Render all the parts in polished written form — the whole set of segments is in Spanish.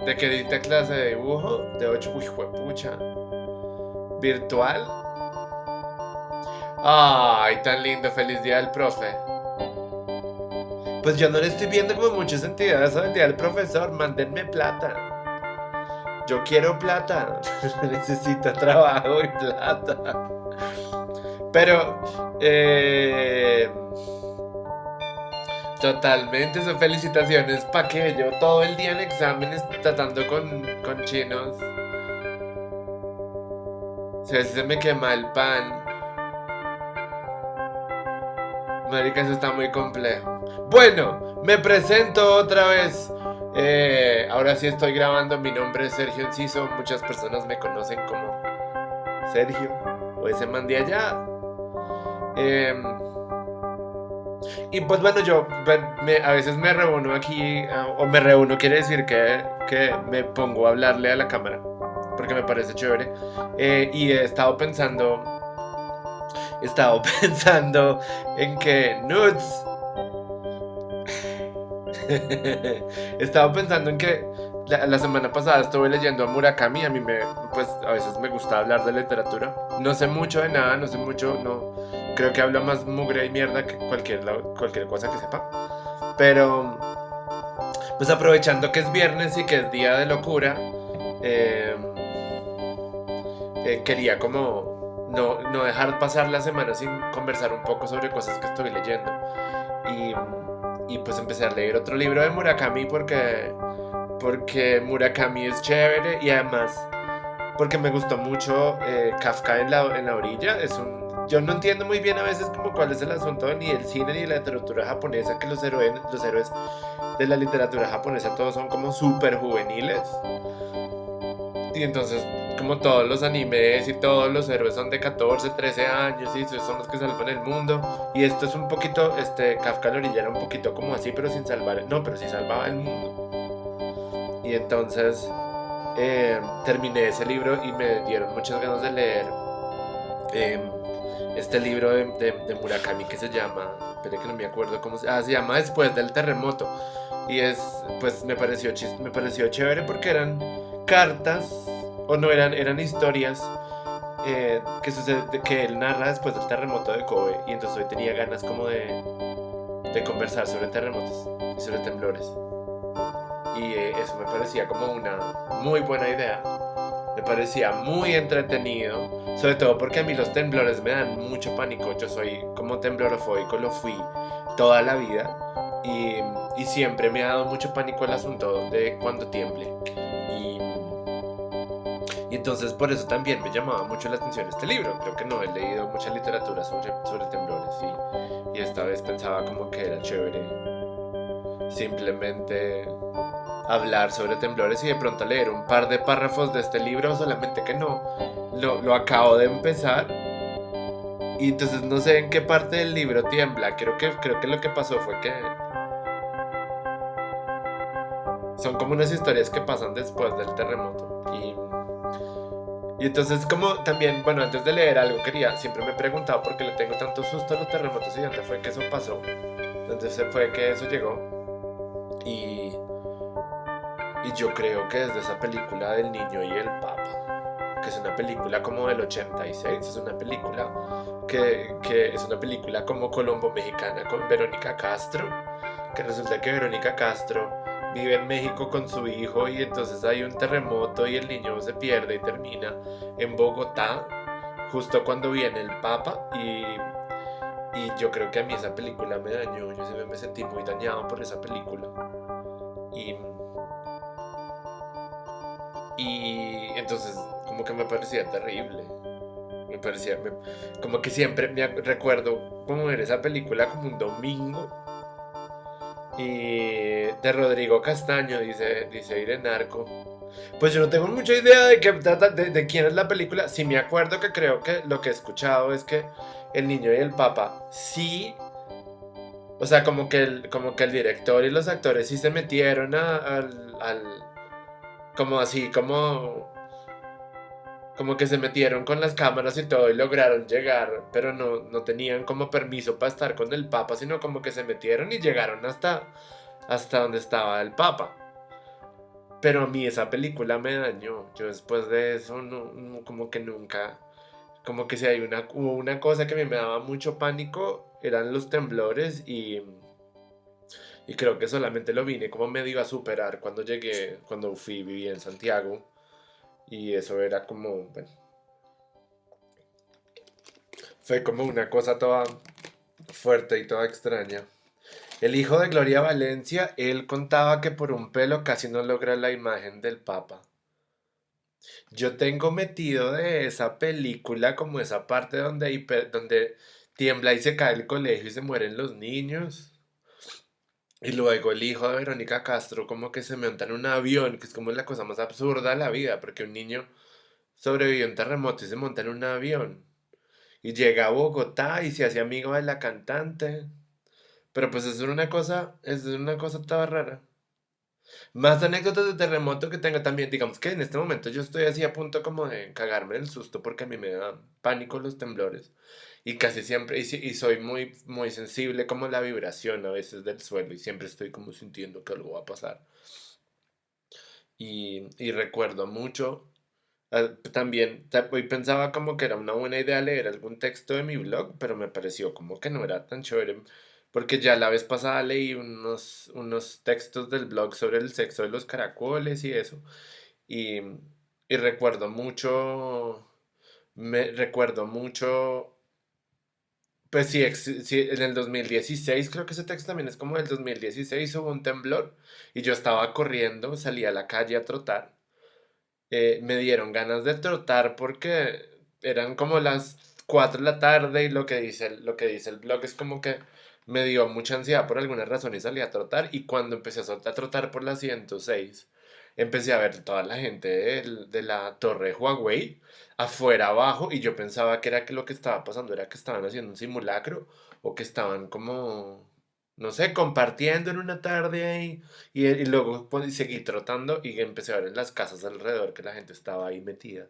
¿De qué dicta clase de dibujo? De 8. Uy, juepucha. ¿Virtual? Ay, tan lindo. Feliz día del profe. Pues yo no le estoy viendo como mucho sentido a eso del día del profesor. Mándenme plata. Yo quiero plata. Necesito trabajo y plata. Pero, totalmente, son felicitaciones. ¿Para qué? Yo todo el día en exámenes tratando con chinos. Si a veces se me quema el pan. Marica, eso está muy complejo. Bueno, me presento otra vez. Ahora sí estoy grabando. Mi nombre es Sergio Enciso. Muchas personas me conocen como Sergio o ese man de allá. Em, y pues bueno, yo a veces me reúno aquí, o me reúno quiere decir que me pongo a hablarle a la cámara, porque me parece chévere. Y he estado pensando en que nudes. Estaba pensando en que la semana pasada estuve leyendo a Murakami. Pues a veces me gusta hablar de literatura. No sé mucho de nada, no sé mucho, no. Creo que hablo más mugre y mierda que cualquier cosa que sepa. Pero, pues aprovechando que es viernes y que es día de locura, eh, quería como no dejar pasar la semana sin conversar un poco sobre cosas que estoy leyendo. Y, y pues empecé a leer otro libro de Murakami porque Murakami es chévere y además porque me gustó mucho Kafka en la orilla. Yo no entiendo muy bien a veces como cuál es el asunto ni del cine ni de la literatura japonesa, que los héroes de la literatura japonesa todos son como súper juveniles. Y entonces como todos los animes y todos los héroes son de 14, 13 años y son los que salvan el mundo. Y esto es un poquito, Kafka en la orilla era un poquito como así, pero sin salvar, no, pero sí salvaba el mundo. Y entonces terminé ese libro y me dieron muchas ganas de leer eh, este libro de Murakami que se llama, espere que no me acuerdo cómo se llama Después del terremoto. Y pues me pareció chévere porque eran cartas, o no, eran historias que él narra después del terremoto de Kobe. Y entonces hoy tenía ganas como de conversar sobre terremotos y sobre temblores. Y eso me parecía como una muy buena idea. Me parecía muy entretenido, sobre todo porque a mí los temblores me dan mucho pánico. Yo soy como temblorofóbico, lo fui toda la vida y, y siempre me ha dado mucho pánico el asunto de cuando tiemble. Y, y entonces por eso también me llamaba mucho la atención este libro. Creo que no he leído mucha literatura sobre temblores y esta vez pensaba como que era chévere simplemente hablar sobre temblores y de pronto leer un par de párrafos de este libro, solamente que no, lo acabo de empezar y entonces no sé en qué parte del libro tiembla. Creo que lo que pasó fue que son como unas historias que pasan después del terremoto y entonces como también, bueno, antes de leer algo siempre me he preguntado por qué le tengo tanto susto a los terremotos y dónde fue que eso pasó, dónde se fue que eso llegó y Y yo creo que desde esa película del niño y el papa, que es una película como del 86, es una película que es una película como colombo-mexicana con Verónica Castro, que resulta que Verónica Castro vive en México con su hijo y entonces hay un terremoto y el niño se pierde y termina en Bogotá justo cuando viene el papa y yo creo que a mí esa película me dañó, yo siempre me sentí muy dañado por esa película. Y, Y entonces como que me parecía terrible. Me parecía, como que siempre recuerdo como ver esa película como un domingo. Y de Rodrigo Castaño, dice Irenarco. Pues yo no tengo mucha idea de qué trata, de quién es la película. Sí me acuerdo que creo que lo que he escuchado es que el niño y el papa sí. O sea, como que el director y los actores sí se metieron como así, como que se metieron con las cámaras y todo y lograron llegar, pero no tenían como permiso para estar con el Papa, sino como que se metieron y llegaron hasta donde estaba el Papa. Pero a mí esa película me dañó. Yo después de eso, como que nunca, como que si hay hubo una cosa que a mí me daba mucho pánico, eran los temblores y creo que solamente lo vine como medio a superar cuando llegué, cuando viví en Santiago. Y eso era como, bueno, fue como una cosa toda fuerte y toda extraña. El hijo de Gloria Valencia, él contaba que por un pelo casi no logra la imagen del Papa. Yo tengo metido de esa película como esa parte donde, donde tiembla y se cae el colegio y se mueren los niños. Y luego el hijo de Verónica Castro como que se monta en un avión, que es como la cosa más absurda de la vida, porque un niño sobrevivió a un terremoto y se monta en un avión. Y llega a Bogotá y se hace amigo de la cantante. Pero pues es una cosa toda rara. Más anécdotas de terremoto que tengo también, digamos que en este momento yo estoy así a punto como de cagarme del susto porque a mí me da pánico los temblores y casi siempre, y soy muy, muy sensible como a la vibración a veces del suelo y siempre estoy como sintiendo que algo va a pasar. Y recuerdo mucho, también, hoy pensaba como que era una buena idea leer algún texto de mi blog, pero me pareció como que no era tan chévere, porque ya la vez pasada leí unos textos del blog sobre el sexo de los caracoles y eso, y, y recuerdo mucho, pues sí, sí, en el 2016, creo que ese texto también es como del 2016, hubo un temblor y yo estaba corriendo, salí a la calle a trotar, me dieron ganas de trotar porque eran como las 4 de la tarde y lo que dice el blog es como que me dio mucha ansiedad por alguna razón y salí a trotar y cuando empecé a trotar por la 106 empecé a ver toda la gente de la torre de Huawei afuera abajo y yo pensaba que era que lo que estaba pasando era que estaban haciendo un simulacro o que estaban como, no sé, compartiendo en una tarde ahí y luego pues, seguí trotando y empecé a ver en las casas alrededor que la gente estaba ahí metida.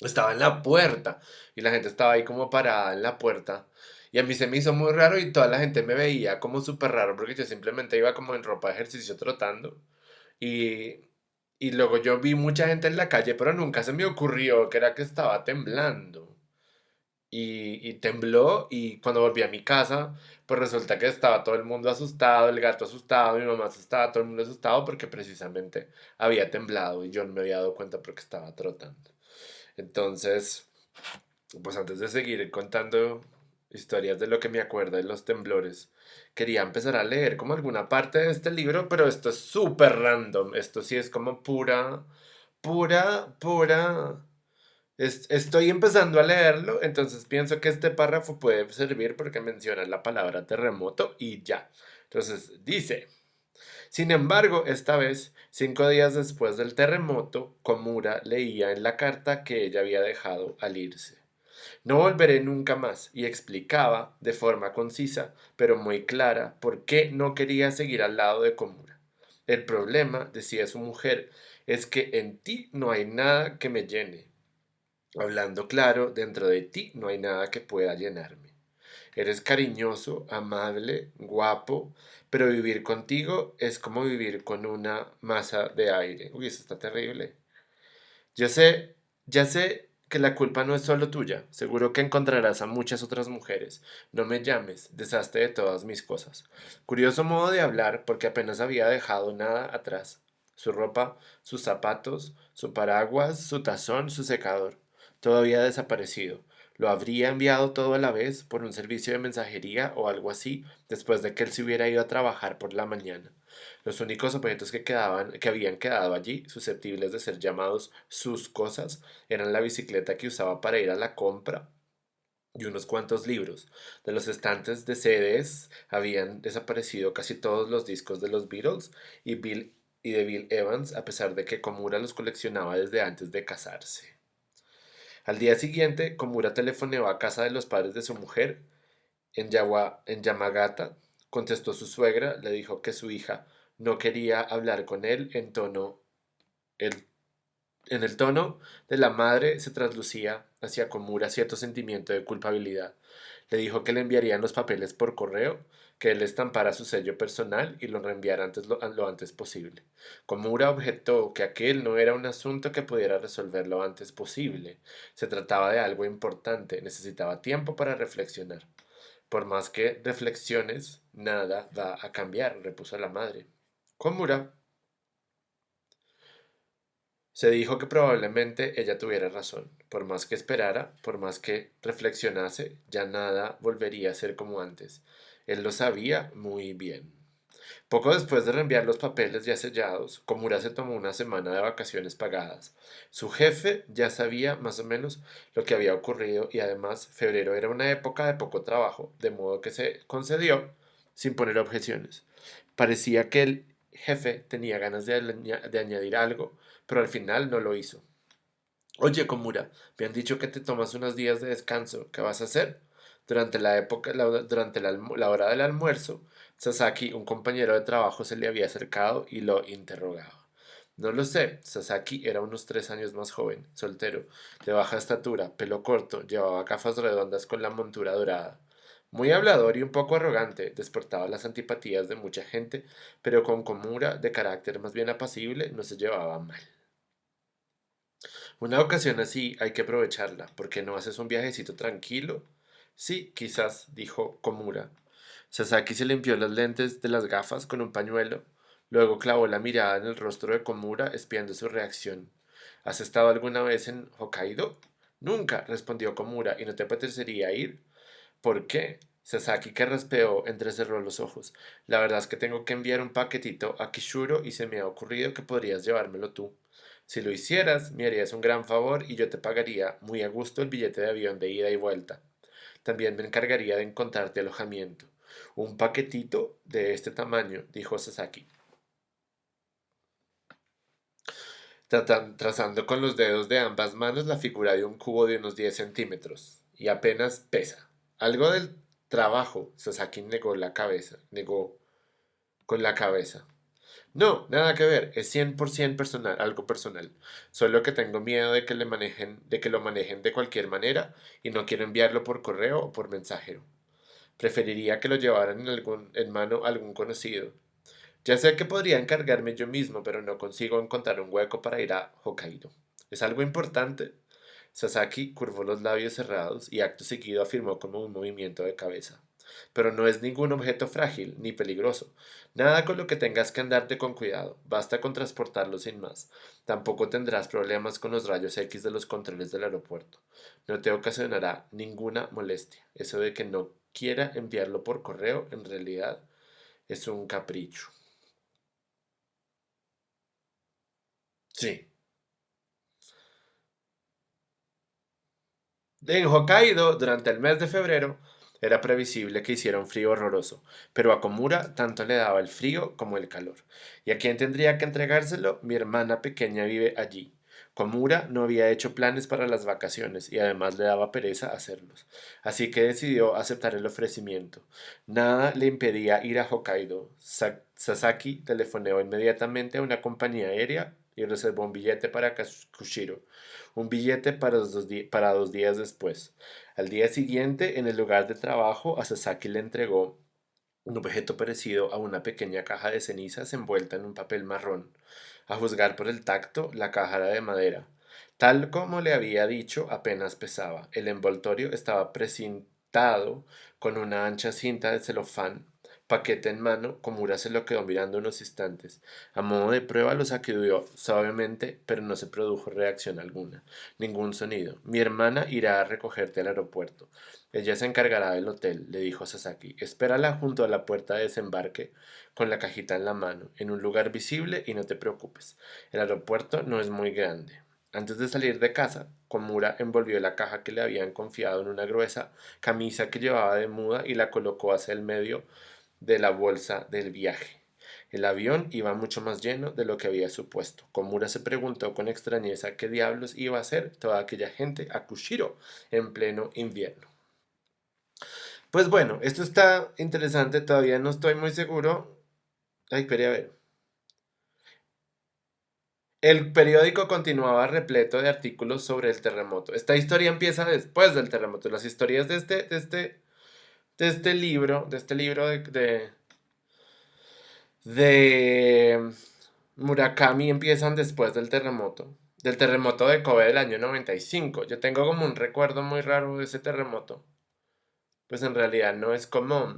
Estaba en la puerta y la gente estaba ahí como parada en la puerta. Y a mí se me hizo muy raro y toda la gente me veía como súper raro porque yo simplemente iba como en ropa de ejercicio trotando. Y, y luego yo vi mucha gente en la calle, pero nunca se me ocurrió que era que estaba temblando y tembló y cuando volví a mi casa, pues resulta que estaba todo el mundo asustado, el gato asustado, mi mamá asustada, todo el mundo asustado porque precisamente había temblado y yo no me había dado cuenta porque estaba trotando. Entonces, pues antes de seguir contando historias de lo que me acuerdo de los temblores, quería empezar a leer como alguna parte de este libro, pero esto es súper random, esto sí es como pura. Estoy empezando a leerlo, entonces pienso que este párrafo puede servir porque menciona la palabra terremoto y ya. Entonces dice, sin embargo, esta vez, 5 días después del terremoto, Komura leía en la carta que ella había dejado al irse. No volveré nunca más y explicaba, de forma concisa, pero muy clara, por qué no quería seguir al lado de Komura. El problema, decía su mujer, es que en ti no hay nada que me llene. Hablando claro, dentro de ti no hay nada que pueda llenarme. Eres cariñoso, amable, guapo, pero vivir contigo es como vivir con una masa de aire. Uy, eso está terrible. Yo sé, ya sé que la culpa no es solo tuya. Seguro que encontrarás a muchas otras mujeres. No me llames, deshazte de todas mis cosas. Curioso modo de hablar porque apenas había dejado nada atrás. Su ropa, sus zapatos, su paraguas, su tazón, su secador. Todo había desaparecido. Lo habría enviado todo a la vez por un servicio de mensajería o algo así después de que él se hubiera ido a trabajar por la mañana. Los únicos objetos que habían quedado allí, susceptibles de ser llamados sus cosas, eran la bicicleta que usaba para ir a la compra y unos cuantos libros. De los estantes de CDs habían desaparecido casi todos los discos de los Beatles y de Bill Evans, a pesar de que Komura los coleccionaba desde antes de casarse. Al día siguiente, Komura telefoneó a casa de los padres de su mujer en Yamagata. Contestó su suegra, le dijo que su hija no quería hablar con él en tono el En el tono de la madre se traslucía hacia Komura cierto sentimiento de culpabilidad. Le dijo que le enviarían los papeles por correo, que él estampara su sello personal y lo reenviara lo antes posible. Komura objetó que aquel no era un asunto que pudiera resolver lo antes posible. Se trataba de algo importante, necesitaba tiempo para reflexionar. Por más que reflexiones, nada va a cambiar, repuso la madre. Komura se dijo que probablemente ella tuviera razón. Por más que esperara, por más que reflexionase, ya nada volvería a ser como antes. Él lo sabía muy bien. Poco después de reenviar los papeles ya sellados, Komura se tomó una semana de vacaciones pagadas. Su jefe ya sabía más o menos lo que había ocurrido y además febrero era una época de poco trabajo, de modo que se concedió sin poner objeciones. Parecía que el jefe tenía ganas de añadir algo, pero al final no lo hizo. Oye, Komura, me han dicho que te tomas unos días de descanso. ¿Qué vas a hacer? Durante la hora del almuerzo, Sasaki, un compañero de trabajo, se le había acercado y lo interrogaba. No lo sé. Sasaki era unos 3 años más joven, soltero, de baja estatura, pelo corto, llevaba gafas redondas con la montura dorada. Muy hablador y un poco arrogante, despertaba las antipatías de mucha gente, pero con Komura, de carácter más bien apacible, no se llevaba mal. Una ocasión así hay que aprovecharla. ¿Por qué no haces un viajecito tranquilo? Sí, quizás, dijo Komura. Sasaki se limpió las lentes de las gafas con un pañuelo. Luego clavó la mirada en el rostro de Komura, espiando su reacción. ¿Has estado alguna vez en Hokkaido? Nunca, respondió Komura. ¿Y no te apetecería ir? ¿Por qué? Sasaki, que raspeó, entrecerró los ojos. La verdad es que tengo que enviar un paquetito a Kishuro y se me ha ocurrido que podrías llevármelo tú. Si lo hicieras, me harías un gran favor y yo te pagaría muy a gusto el billete de avión de ida y vuelta. También me encargaría de encontrarte alojamiento. Un paquetito de este tamaño, dijo Sasaki, trazando con los dedos de ambas manos la figura de un cubo de unos 10 centímetros, y apenas pesa. Algo del trabajo, Sasaki negó con la cabeza. No, nada que ver, es 100% personal, algo personal. Solo que tengo miedo de que lo manejen de cualquier manera y no quiero enviarlo por correo o por mensajero. Preferiría que lo llevaran en mano a algún conocido. Ya sé que podría encargarme yo mismo, pero no consigo encontrar un hueco para ir a Hokkaido. ¿Es algo importante? Sasaki curvó los labios cerrados y acto seguido afirmó como un movimiento de cabeza. Pero no es ningún objeto frágil ni peligroso. Nada con lo que tengas que andarte con cuidado. Basta con transportarlo sin más. Tampoco tendrás problemas con los rayos X de los controles del aeropuerto. No te ocasionará ninguna molestia. Eso de que no quiera enviarlo por correo, en realidad, es un capricho. Sí. En Hokkaido, durante el mes de febrero, era previsible que hiciera un frío horroroso, pero a Komura tanto le daba el frío como el calor. ¿Y a quién tendría que entregárselo? Mi hermana pequeña vive allí. Komura no había hecho planes para las vacaciones y además le daba pereza hacerlos, así que decidió aceptar el ofrecimiento. Nada le impedía ir a Hokkaido. Sasaki telefoneó inmediatamente a una compañía aérea y reservó un billete para Kushiro, un billete para 2 días después. Al día siguiente, en el lugar de trabajo, a Sasaki le entregó un objeto parecido a una pequeña caja de cenizas envuelta en un papel marrón. A juzgar por el tacto, la caja era de madera. Tal como le había dicho, apenas pesaba. El envoltorio estaba precintado con una ancha cinta de celofán. Paquete en mano, Komura se lo quedó mirando unos instantes. A modo de prueba lo sacudió suavemente, pero no se produjo reacción alguna, ningún sonido. Mi hermana irá a recogerte al aeropuerto. Ella se encargará del hotel, le dijo Sasaki. Espérala junto a la puerta de desembarque con la cajita en la mano, en un lugar visible y no te preocupes. El aeropuerto no es muy grande. Antes de salir de casa, Komura envolvió la caja que le habían confiado en una gruesa camisa que llevaba de muda y la colocó hacia el medio de la bolsa del viaje. El avión iba mucho más lleno de lo que había supuesto. Komura se preguntó con extrañeza qué diablos iba a hacer toda aquella gente a Kushiro en pleno invierno. Pues bueno, esto está interesante, todavía no estoy muy seguro. Ay, espere a ver. El periódico continuaba repleto de artículos sobre el terremoto. Esta historia empieza después del terremoto. Las historias de este libro de Murakami empiezan después del terremoto de Kobe del año 95. Yo tengo como un recuerdo muy raro de ese terremoto. Pues en realidad no es como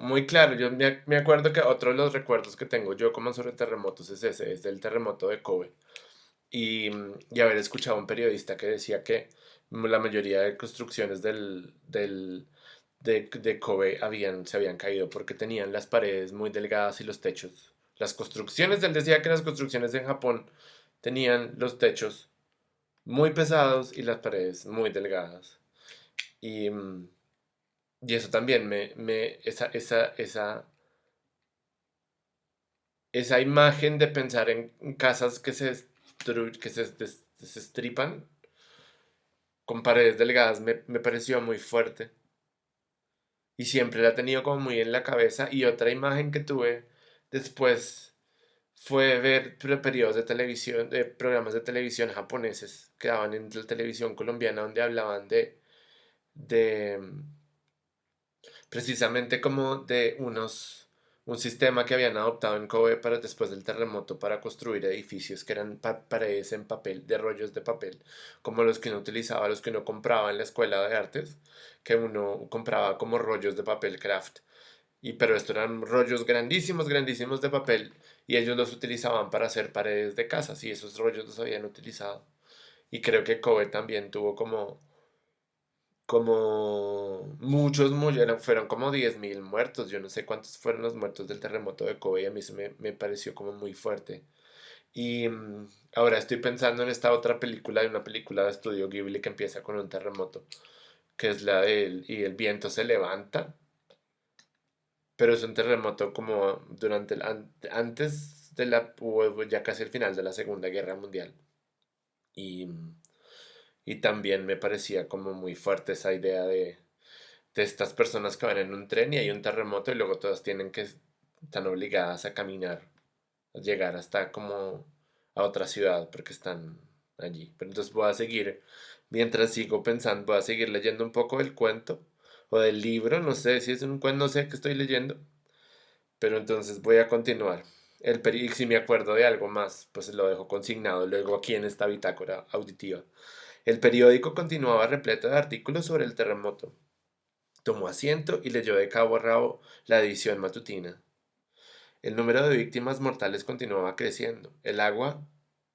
muy claro. Yo me acuerdo que otro de los recuerdos que tengo yo como sobre terremotos es ese, es del terremoto de Kobe. Y haber escuchado a un periodista que decía que la mayoría de construcciones de Kobe se habían caído porque tenían las paredes muy delgadas y los techos. Él decía que las construcciones en Japón tenían los techos muy pesados y las paredes muy delgadas. Y, mm, y eso también esa imagen de pensar en casas que se desestripan con paredes delgadas me pareció muy fuerte. Y siempre la he tenido como muy en la cabeza. Y otra imagen que tuve después fue ver periodos de televisión, de programas de televisión japoneses que daban en la televisión colombiana donde hablaban de precisamente como de un sistema que habían adoptado en Kobe para después del terremoto para construir edificios que eran paredes en papel, de rollos de papel, como los que uno utilizaba, los que uno compraba en la escuela de artes, que uno compraba como rollos de papel craft. Pero estos eran rollos grandísimos, grandísimos de papel y ellos los utilizaban para hacer paredes de casas y esos rollos los habían utilizado. Y creo que Kobe también tuvo como muchos murieron, fueron como 10.000 muertos, yo no sé cuántos fueron los muertos del terremoto de Kobe y a mí eso me pareció como muy fuerte. Ahora estoy pensando en esta otra película, de una película de estudio Ghibli que empieza con un terremoto, que es la de Y el viento se levanta, pero es un terremoto como antes de o ya casi el final de la Segunda Guerra Mundial. Y, y también me parecía como muy fuerte esa idea de estas personas que van en un tren y hay un terremoto y luego todas están obligadas a caminar, a llegar hasta como a otra ciudad porque están allí. Pero entonces mientras sigo pensando, voy a seguir leyendo un poco del cuento o del libro, no sé si es un cuento, no sé qué estoy leyendo, pero entonces voy a continuar. Y si me acuerdo de algo más, pues lo dejo consignado luego aquí en esta bitácora auditiva. El periódico continuaba repleto de artículos sobre el terremoto. Tomó asiento y leyó de cabo a rabo la edición matutina. El número de víctimas mortales continuaba creciendo. El agua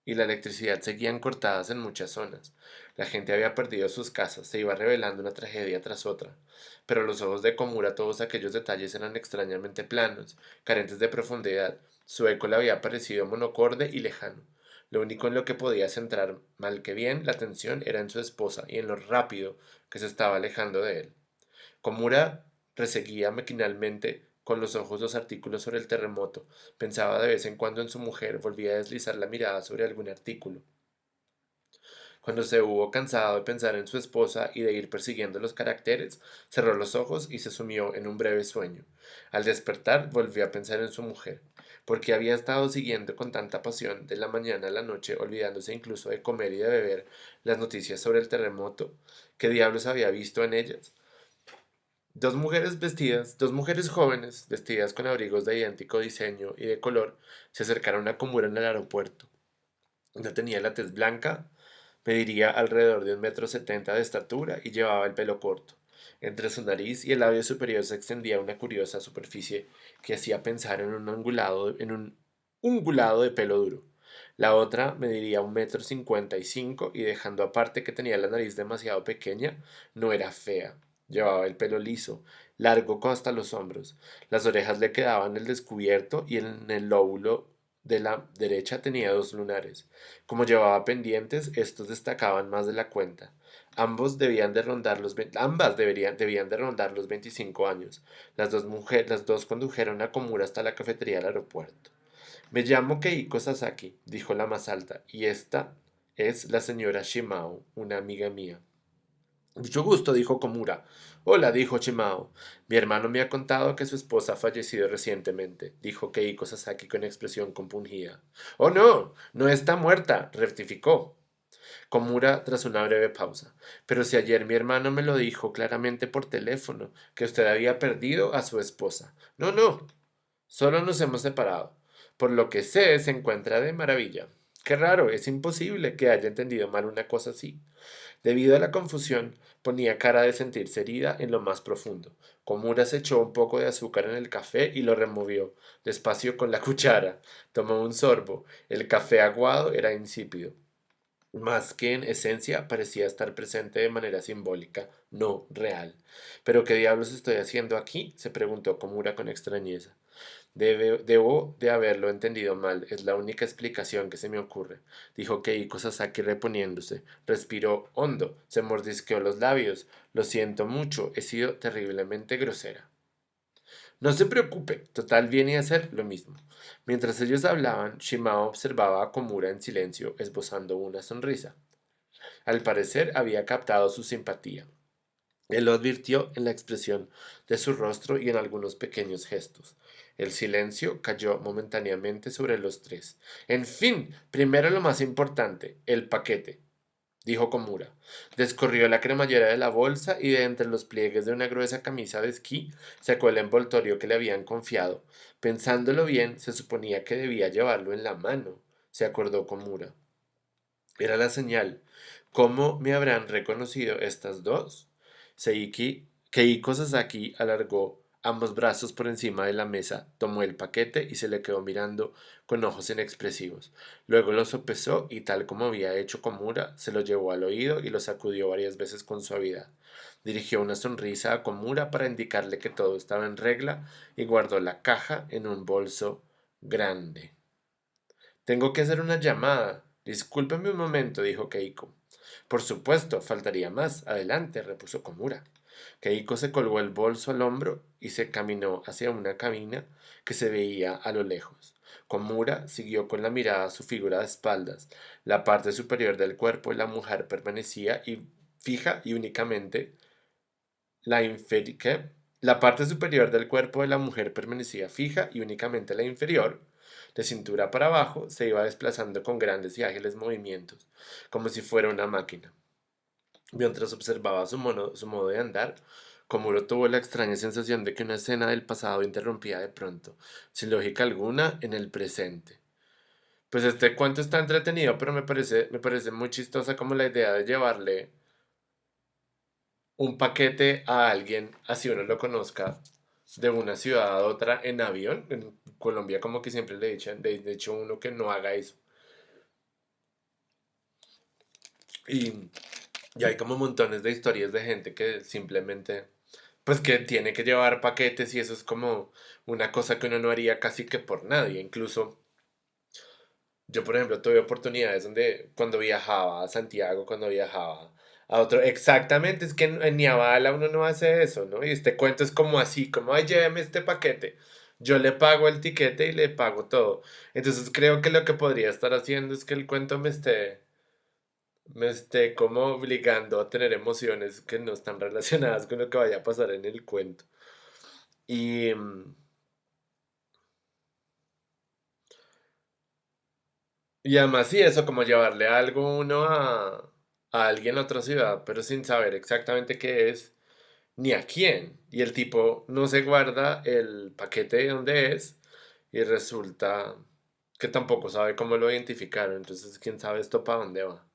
y la electricidad seguían cortadas en muchas zonas. La gente había perdido sus casas, se iba revelando una tragedia tras otra. Pero a los ojos de Komura todos aquellos detalles eran extrañamente planos, carentes de profundidad. Su eco le había parecido monocorde y lejano. Lo único en lo que podía centrar, mal que bien, la atención era en su esposa y en lo rápido que se estaba alejando de él. Komura reseguía maquinalmente con los ojos los artículos sobre el terremoto. Pensaba de vez en cuando en su mujer, volvía a deslizar la mirada sobre algún artículo. Cuando se hubo cansado de pensar en su esposa y de ir persiguiendo los caracteres, cerró los ojos y se sumió en un breve sueño. Al despertar, volvió a pensar en su mujer, porque había estado siguiendo con tanta pasión de la mañana a la noche, olvidándose incluso de comer y de beber las noticias sobre el terremoto. ¿Qué diablos había visto en ellas? Dos mujeres jóvenes, vestidas con abrigos de idéntico diseño y de color, se acercaron a Komura en el aeropuerto. Una tenía la tez blanca, mediría alrededor de 1,70 m de estatura y llevaba el pelo corto. Entre su nariz y el labio superior se extendía una curiosa superficie que hacía pensar en un ungulado de pelo duro. La otra mediría 1,55 m y dejando aparte que tenía la nariz demasiado pequeña, no era fea. Llevaba el pelo liso, largo hasta los hombros. Las orejas le quedaban al descubierto y en el lóbulo de la derecha tenía dos lunares. Como llevaba pendientes, estos destacaban más de la cuenta. Ambas debían de rondar los 25 años. Las dos condujeron a Komura hasta la cafetería del aeropuerto. Me llamo Keiko Sasaki, dijo la más alta, y esta es la señora Shimao, una amiga mía. Mucho gusto, dijo Komura. Hola, dijo Shimao. Mi hermano me ha contado que su esposa ha fallecido recientemente, dijo Keiko Sasaki con expresión compungida. Oh, no, no está muerta, rectificó Komura tras una breve pausa. Pero si ayer mi hermano me lo dijo claramente por teléfono, que usted había perdido a su esposa. No, no, solo nos hemos separado. Por lo que sé, se encuentra de maravilla. Qué raro, es imposible que haya entendido mal una cosa así. Debido a la confusión, ponía cara de sentirse herida en lo más profundo. Komura se echó un poco de azúcar en el café y lo removió, despacio con la cuchara. Tomó un sorbo. El café aguado era insípido. Más que en esencia, parecía estar presente de manera simbólica, no real. ¿Pero qué diablos estoy haciendo aquí? Se preguntó Komura con extrañeza. Debo de haberlo entendido mal, es la única explicación que se me ocurre, dijo Keiko Sasaki reponiéndose. Respiró hondo, se mordisqueó los labios. Lo siento mucho, he sido terriblemente grosera. No se preocupe, total viene a ser lo mismo. Mientras ellos hablaban, Shimao observaba a Komura en silencio, esbozando una sonrisa. Al parecer había captado su simpatía. Él lo advirtió en la expresión de su rostro y en algunos pequeños gestos. El silencio cayó momentáneamente sobre los tres. En fin, primero lo más importante, el paquete, dijo Komura. Descorrió la cremallera de la bolsa y de entre los pliegues de una gruesa camisa de esquí sacó el envoltorio que le habían confiado. Pensándolo bien, se suponía que debía llevarlo en la mano, se acordó Komura. Era la señal. ¿Cómo me habrán reconocido estas dos? Keiko Sasaki alargó ambos brazos por encima de la mesa, tomó el paquete y se le quedó mirando con ojos inexpresivos. Luego lo sopesó y, tal como había hecho Komura, se lo llevó al oído y lo sacudió varias veces con suavidad. Dirigió una sonrisa a Komura para indicarle que todo estaba en regla y guardó la caja en un bolso grande. Tengo que hacer una llamada. Discúlpeme un momento, dijo Keiko. Por supuesto, faltaría más. Adelante, repuso Komura. Keiko se colgó el bolso al hombro y se caminó hacia una cabina que se veía a lo lejos. Komura siguió con la mirada su figura de espaldas. La parte superior del cuerpo de la mujer permanecía fija y únicamente la parte superior del cuerpo de la mujer permanecía fija y únicamente la inferior, de cintura para abajo, se iba desplazando con grandes y ágiles movimientos, como si fuera una máquina. Mientras observaba su modo de andar, Komuro tuvo la extraña sensación de que una escena del pasado interrumpía de pronto, sin lógica alguna, en el presente. Pues este cuento está entretenido, pero me parece muy chistosa como la idea de llevarle un paquete a alguien, así uno lo conozca, de una ciudad a otra en avión. En Colombia como que siempre le echan, de hecho uno que no haga eso. Y, y hay como montones de historias de gente que simplemente, pues que tiene que llevar paquetes y eso es como una cosa que uno no haría casi que por nadie. Incluso yo, por ejemplo, tuve oportunidades donde cuando viajaba a Santiago, cuando viajaba a otro, exactamente, es que en Niabala uno no hace eso, ¿no? Y este cuento es como así, como, ay, lléveme este paquete. Yo le pago el tiquete y le pago todo. Entonces creo que lo que podría estar haciendo es que el cuento me esté como obligando a tener emociones que no están relacionadas con lo que vaya a pasar en el cuento. Y, y además sí, eso como llevarle algo uno a alguien a otra ciudad, pero sin saber exactamente qué es ni a quién. Y el tipo no se guarda el paquete de dónde es y resulta que tampoco sabe cómo lo identificaron. Entonces, quién sabe esto para dónde va.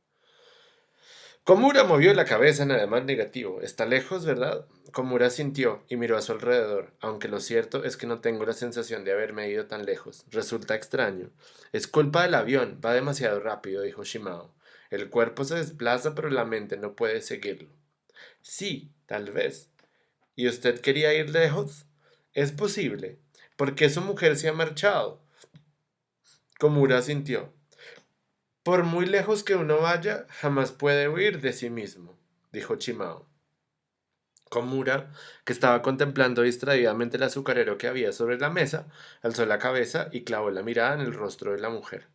Komura movió la cabeza en ademán negativo. Está lejos, ¿verdad? Komura sintió y miró a su alrededor, aunque lo cierto es que no tengo la sensación de haberme ido tan lejos. Resulta extraño. Es culpa del avión, va demasiado rápido, dijo Shimao. El cuerpo se desplaza, pero la mente no puede seguirlo. Sí, tal vez. ¿Y usted quería ir lejos? Es posible. ¿Por qué su mujer se ha marchado? Komura sintió. Por muy lejos que uno vaya, jamás puede huir de sí mismo, dijo Chimao. Komura, que estaba contemplando distraídamente el azucarero que había sobre la mesa, alzó la cabeza y clavó la mirada en el rostro de la mujer.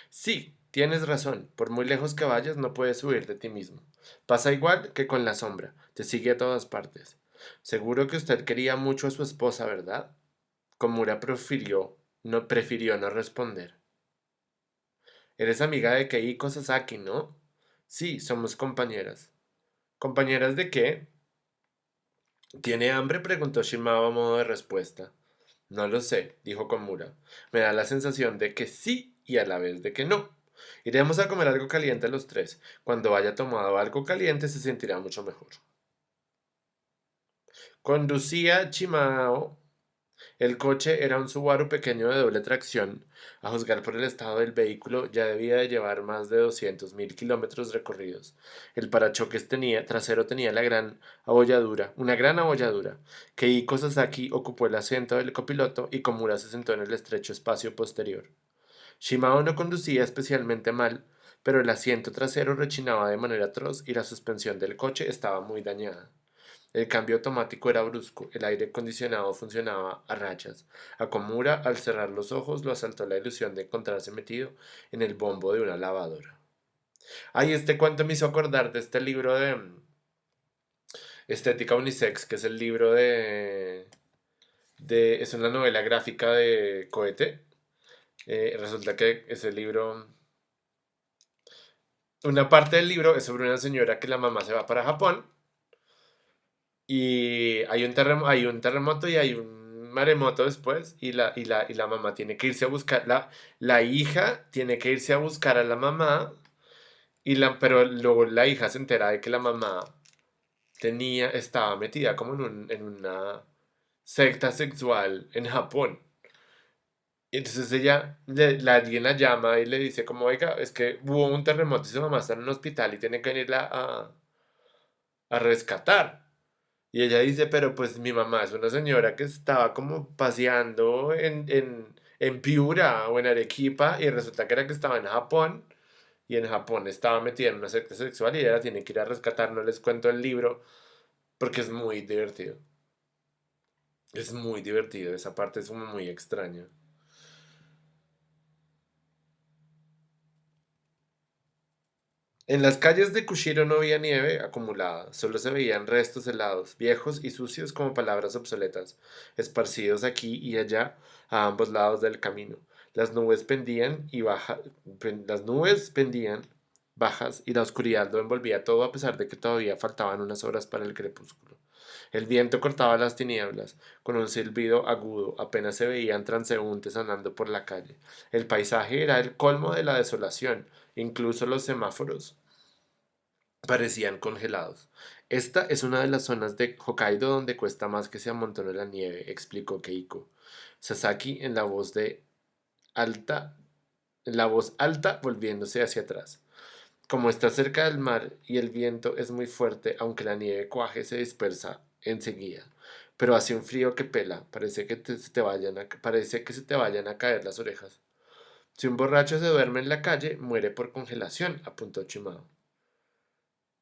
Sí, Tienes razón, por muy lejos que vayas no puedes huir de ti mismo. Pasa igual que con la sombra, te sigue a todas partes. Seguro que usted quería mucho a su esposa, ¿verdad? Komura prefirió no responder. Eres amiga de Keiko Sasaki, ¿no? Sí, somos compañeras. ¿Compañeras de qué? ¿Tiene hambre? Preguntó Shimao a modo de respuesta. No lo sé, dijo Komura. Me da la sensación de que sí y a la vez de que no. Iremos a comer algo caliente los tres. Cuando haya tomado algo caliente se sentirá mucho mejor. Conducía Chimao. El coche era un Subaru pequeño de doble tracción. A juzgar por el estado del vehículo, ya debía de llevar más de 200.000 kilómetros recorridos. El parachoques trasero tenía una gran abolladura. Keiko Sasaki ocupó el asiento del copiloto y Komura se sentó en el estrecho espacio posterior. Shimao no conducía especialmente mal, pero el asiento trasero rechinaba de manera atroz y la suspensión del coche estaba muy dañada. El cambio automático era brusco, el aire acondicionado funcionaba a rachas. A Komura, al cerrar los ojos, lo asaltó la ilusión de encontrarse metido en el bombo de una lavadora. Ay, este cuento me hizo acordar de este libro de Estética Unisex, que es el libro es una novela gráfica de Cohete. Resulta que ese libro, una parte del libro es sobre una señora que la mamá se va para Japón y hay un terremoto y hay un maremoto después y la mamá tiene que irse a buscar, la hija tiene que irse a buscar a la mamá pero luego la hija se entera de que la mamá estaba metida como en una secta sexual en Japón. Y entonces alguien la llama y le dice como, oiga, es que hubo un terremoto y su mamá está en un hospital y tiene que venirla a rescatar. Y ella dice, pero pues mi mamá es una señora que estaba como paseando en Piura o en Arequipa y resulta que era que estaba en Japón y en Japón estaba metida en una secta sexual y ella la tiene que ir a rescatar. No les cuento el libro porque es muy divertido. Es muy divertido, esa parte es como muy extraña. En las calles de Kushiro no había nieve acumulada, solo se veían restos helados, viejos y sucios como palabras obsoletas, esparcidos aquí y allá a ambos lados del camino. Las nubes las nubes pendían bajas y la oscuridad lo envolvía todo a pesar de que todavía faltaban unas horas para el crepúsculo. El viento cortaba las tinieblas, con un silbido agudo, apenas se veían transeúntes andando por la calle. El paisaje era el colmo de la desolación, incluso los semáforos parecían congelados. Esta es una de las zonas de Hokkaido donde cuesta más que se amontone la nieve, explicó Keiko. Sasaki alta, en la voz alta volviéndose hacia atrás. Como está cerca del mar y el viento es muy fuerte, aunque la nieve cuaje se dispersa enseguida. Pero hace un frío que pela, parece que se te vayan a caer las orejas. Si un borracho se duerme en la calle, muere por congelación, apuntó Chimao.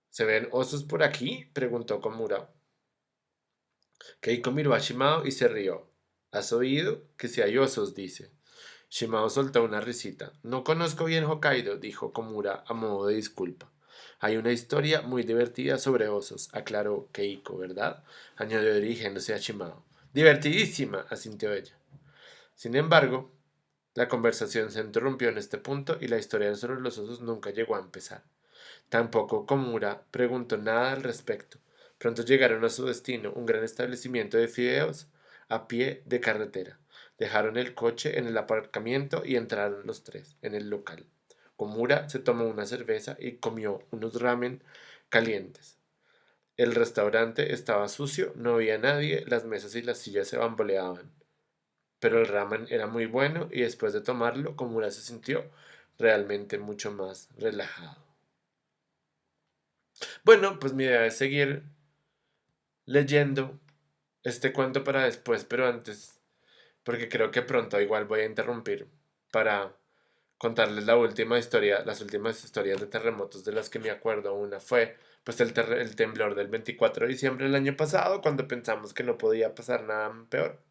¿Se ven osos por aquí? Preguntó Komura. Keiko miró a Shimao y se rió. ¿Has oído? Que si hay osos, dice. Shimao soltó una risita. No conozco bien Hokkaido, dijo Komura a modo de disculpa. Hay una historia muy divertida sobre osos, aclaró Keiko, ¿verdad? Añadió dirigiéndose a Shimao. Divertidísima, asintió ella. Sin embargo, la conversación se interrumpió en este punto y la historia sobre los osos nunca llegó a empezar. Tampoco Komura preguntó nada al respecto. Pronto llegaron a su destino, un gran establecimiento de fideos a pie de carretera. Dejaron el coche en el aparcamiento y entraron los tres en el local. Komura se tomó una cerveza y comió unos ramen calientes. El restaurante estaba sucio, no había nadie, las mesas y las sillas se bamboleaban. Pero el ramen era muy bueno y después de tomarlo, Komura se sintió realmente mucho más relajado. Bueno, pues mi idea es seguir leyendo este cuento para después, pero antes, porque creo que pronto igual voy a interrumpir para contarles las últimas historias de terremotos de las que me acuerdo. Una fue pues el temblor del 24 de diciembre del año pasado, cuando pensamos que no podía pasar nada peor.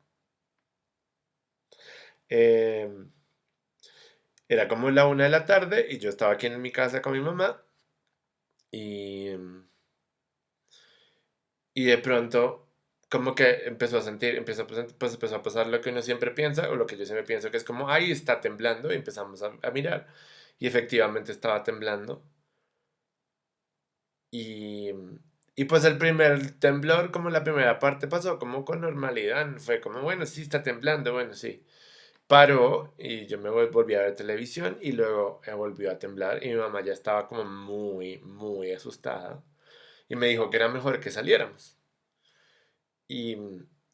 Eh, Era como la 1 de la tarde y yo estaba aquí en mi casa con mi mamá y, y de pronto como que empezó a sentir, pues empezó a pasar lo que uno siempre piensa o lo que yo siempre pienso que es como, ay, está temblando y empezamos a mirar y efectivamente estaba temblando y, y pues el primer temblor, como la primera parte pasó como con normalidad, fue como, bueno, sí está temblando, bueno, sí. Paró y yo me volví a ver televisión y luego volvió a temblar y mi mamá ya estaba como muy, muy asustada y me dijo que era mejor que saliéramos. Y,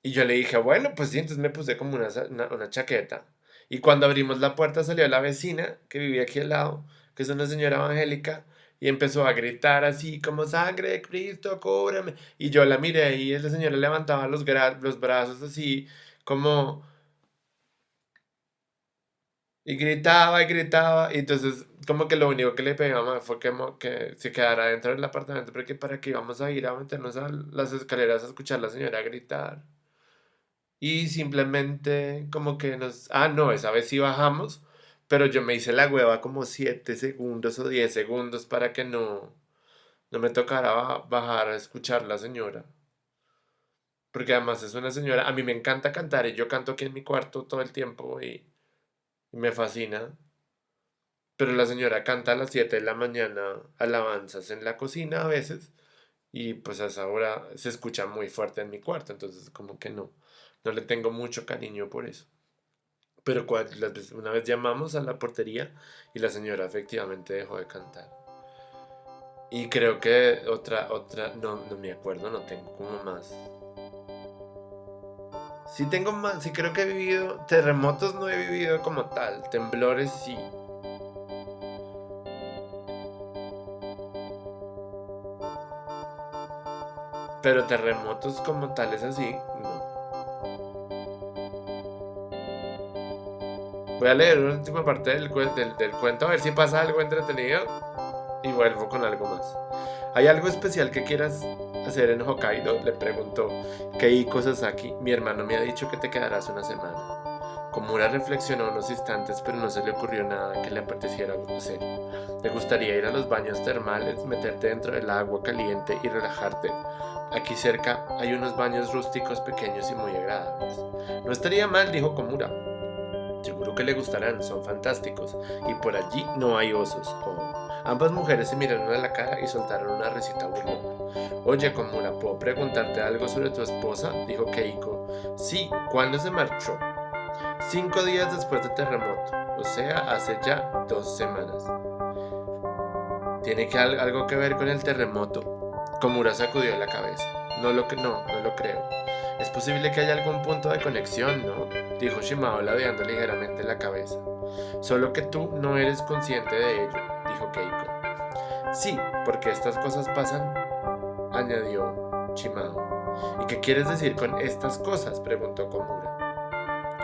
y yo le dije, bueno, pues sí, entonces me puse como una chaqueta. Y cuando abrimos la puerta salió la vecina que vivía aquí al lado, que es una señora evangélica, y empezó a gritar así como sangre de Cristo, cúbreme. Y yo la miré y la señora levantaba los brazos así como y gritaba, y entonces como que lo único que le pedí a mamá fue que se quedara dentro del apartamento, porque para que íbamos a ir a meternos a las escaleras a escuchar a la señora gritar. Y simplemente como que no, esa vez sí bajamos, pero yo me hice la hueva como 7 segundos o 10 segundos para que no me tocara bajar a escuchar a la señora. Porque además es una señora, a mí me encanta cantar y yo canto aquí en mi cuarto todo el tiempo y me fascina. Pero la señora canta a las 7 de la mañana alabanzas en la cocina a veces y pues a esa hora se escucha muy fuerte en mi cuarto, entonces como que no le tengo mucho cariño por eso. Pero una vez llamamos a la portería y la señora efectivamente dejó de cantar. Y creo que no me acuerdo, no tengo como más. Sí tengo más, sí creo que he vivido, terremotos no he vivido como tal, temblores sí. Pero terremotos como tales así, no. Voy a leer una última parte del cuento a ver si pasa algo entretenido y vuelvo con algo más. ¿Hay algo especial que quieras hacer en Hokkaido? Le preguntó Keiko Sasaki. Mi hermano me ha dicho que te quedarás una semana. Komura reflexionó unos instantes, pero no se le ocurrió nada que le apeteciera hacer. ¿Te gustaría ir a los baños termales, meterte dentro del agua caliente y relajarte? Aquí cerca hay unos baños rústicos pequeños y muy agradables. No estaría mal, dijo Komura. Seguro que le gustarán, son fantásticos. Y por allí no hay osos. Oh. Ambas mujeres se miraron a la cara y soltaron una risita burlona. Oye, Komura, ¿puedo preguntarte algo sobre tu esposa? Dijo Keiko. Sí, ¿cuándo se marchó? 5 días después del terremoto, o sea, hace ya 2 semanas. ¿Tiene algo que ver con el terremoto? Komura sacudió la cabeza. No lo creo. Es posible que haya algún punto de conexión, ¿no? Dijo Shimao ladeando ligeramente la cabeza. Solo que tú no eres consciente de ello, dijo Keiko. Sí, porque estas cosas pasan, añadió Shimao. ¿Y qué quieres decir con estas cosas? Preguntó Komura.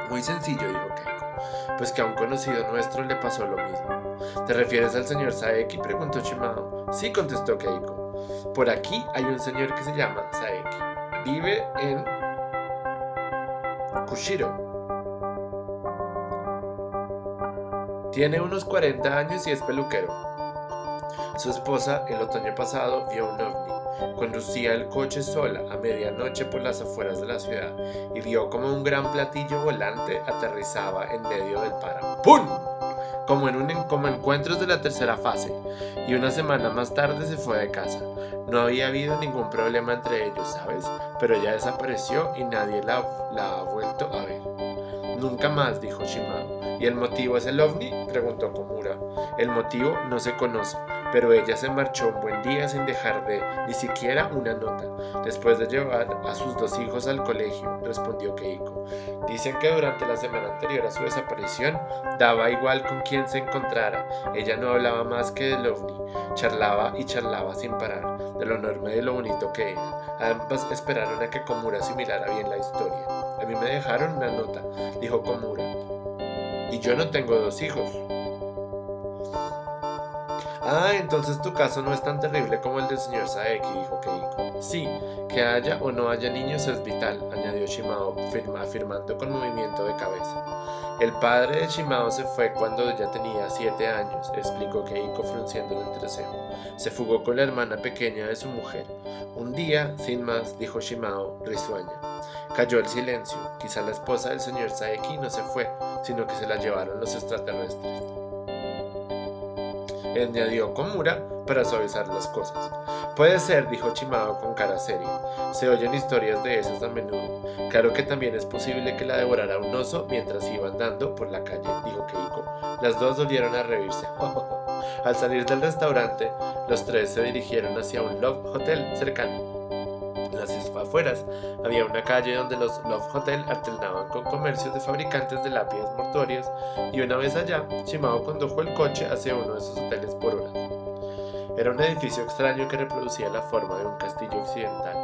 Muy sencillo, dijo Keiko. Pues que a un conocido nuestro le pasó lo mismo. ¿Te refieres al señor Saeki? Preguntó Shimao. Sí, contestó Keiko. Por aquí hay un señor que se llama Saeki. Vive en Kushiro. Tiene unos 40 años y es peluquero. Su esposa, el otoño pasado, vio un ovni. Conducía el coche sola a medianoche por las afueras de la ciudad y vio como un gran platillo volante aterrizaba en medio del páramo. ¡Pum! Como encuentros de la tercera fase, y una semana más tarde se fue de casa. No había habido ningún problema entre ellos, ¿sabes? Pero ella desapareció y nadie la ha vuelto a ver. Nunca más, dijo Shimao. ¿Y el motivo es el ovni? Preguntó Komura. El motivo no se conoce, pero ella se marchó un buen día sin dejar ni siquiera una nota, después de llevar a sus 2 hijos al colegio, respondió Keiko. Dicen que durante la semana anterior a su desaparición, daba igual con quién se encontrara. Ella no hablaba más que del ovni, charlaba y charlaba sin parar, de lo enorme y de lo bonito que era. Ambas esperaron a que Komura asimilara bien la historia. A mí me dejaron una nota, dijo Komura. Y yo no tengo 2 hijos. Ah, entonces tu caso no es tan terrible como el del señor Saeki, dijo Keiko. Sí, que haya o no haya niños es vital, añadió Shimao, afirmando con movimiento de cabeza. El padre de Shimao se fue cuando ella tenía 7 años, explicó Keiko frunciendo el entrecejo. Se fugó con la hermana pequeña de su mujer. Un día, sin más, dijo Shimao, risueña. Cayó el silencio. Quizá la esposa del señor Saeki no se fue, sino que se la llevaron los extraterrestres. Añadió Komura para suavizar las cosas. Puede ser, dijo Shimao con cara seria. Se oyen historias de esas a menudo. Claro que también es posible que la devorara un oso mientras iba andando por la calle, dijo Keiko. Las dos volvieron a reírse. Al salir del restaurante, los tres se dirigieron hacia un Love Hotel cercano. En las afueras había una calle donde los Love Hotel alternaban con comercios de fabricantes de lápidas mortuorias, y una vez allá, Shimao condujo el coche hacia uno de esos hoteles por horas. Era un edificio extraño que reproducía la forma de un castillo occidental.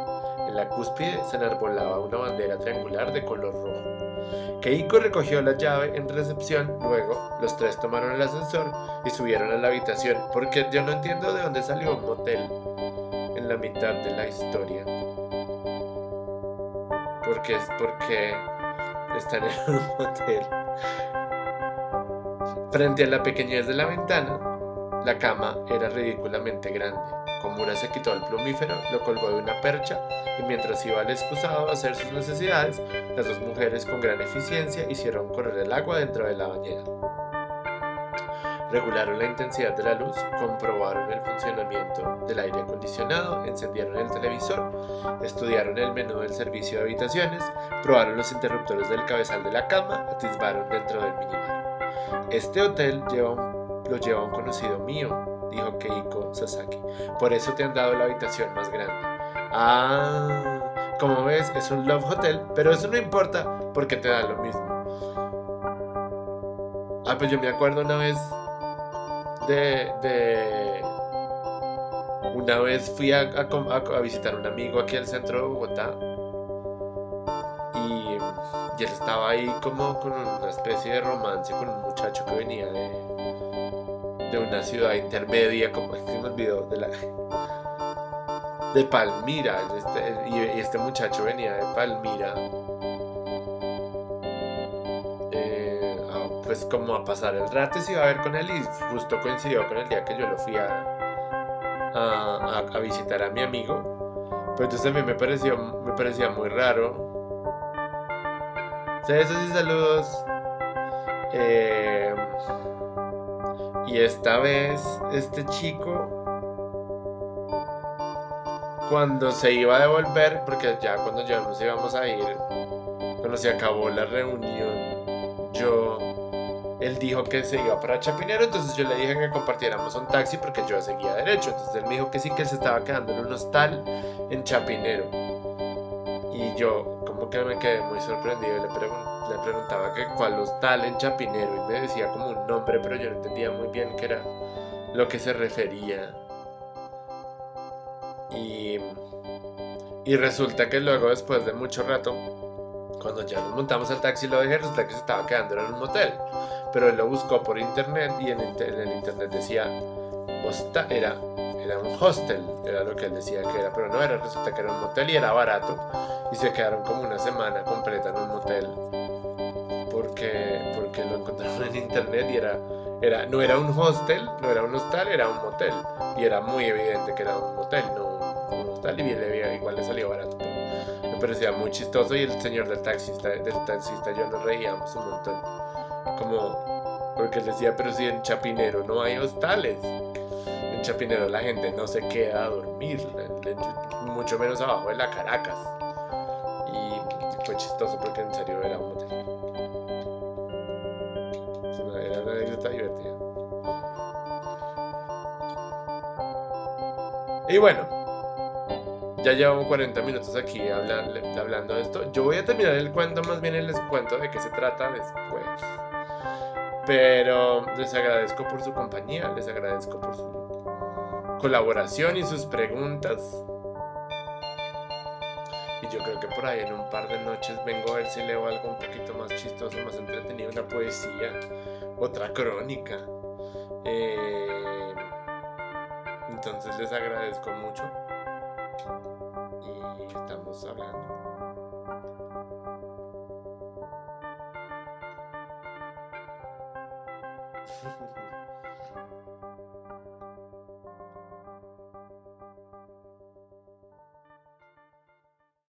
En la cúspide se enarbolaba una bandera triangular de color rojo. Keiko recogió la llave en recepción, luego los tres tomaron el ascensor y subieron a la habitación, porque yo no entiendo de dónde salió un motel en la mitad de la historia. Porque están en un motel. Frente a la pequeñez de la ventana, la cama era ridículamente grande. Komura se quitó el plumífero, lo colgó de una percha y mientras iba al excusado a hacer sus necesidades, las dos mujeres con gran eficiencia hicieron correr el agua dentro de la bañera. Regularon la intensidad de la luz, comprobaron el funcionamiento del aire acondicionado, encendieron el televisor, estudiaron el menú del servicio de habitaciones, probaron los interruptores del cabezal de la cama, atisbaron dentro del minibar. Este hotel lo lleva un conocido mío, dijo Keiko Sasaki. Por eso te han dado la habitación más grande. Ah, como ves, es un Love Hotel, pero eso no importa porque te da lo mismo. Ah, pues yo me acuerdo una vez una vez fui a visitar a un amigo aquí al centro de Bogotá y él estaba ahí como con una especie de romance con un muchacho que venía de una ciudad intermedia, como es que me olvidó, de Palmira, y este muchacho venía de Palmira pues como a pasar el rato y se iba a ver con él, y justo coincidió con el día que yo lo fui a visitar a mi amigo. Pero entonces a mí me parecía muy raro. Besos y saludos. Y esta vez este chico, cuando se iba a devolver, porque ya cuando ya nos íbamos a ir, cuando se acabó la reunión, él dijo que se iba para Chapinero, entonces yo le dije que compartiéramos un taxi porque yo seguía derecho. Entonces él me dijo que sí, que él se estaba quedando en un hostal en Chapinero. Y yo como que me quedé muy sorprendido y le preguntaba que cuál hostal en Chapinero, y me decía como un nombre, pero yo no entendía muy bien qué era lo que se refería. Y resulta que luego, después de mucho rato, cuando ya nos montamos al taxi, lo dejé, resulta que se estaba quedando en un motel. Pero él lo buscó por internet y en el internet decía era un hostel, era lo que él decía que era, pero no era, resulta que era un motel y era barato, y se quedaron como una semana completa en un motel porque lo encontraron en internet y no era un hostel, no era un hostal, era un motel, y era muy evidente que era un motel, no un hostal, y igual le salió barato, pero me parecía muy chistoso. Y el señor del taxista yo nos reíamos un montón, como porque él decía, pero si en Chapinero no hay hostales, en Chapinero la gente no se queda a dormir, mucho menos abajo de la Caracas. Y fue chistoso porque en serio era un motel. Era una anécdota divertida. Y bueno, ya llevamos 40 minutos aquí hablando de esto. Yo voy a terminar el cuento, más bien les cuento de qué se trata después. Pero les agradezco por su compañía, les agradezco por su colaboración y sus preguntas. Y yo creo que por ahí en un par de noches vengo a ver si leo algo un poquito más chistoso, más entretenido, una poesía, otra crónica. Entonces les agradezco mucho y estamos hablando.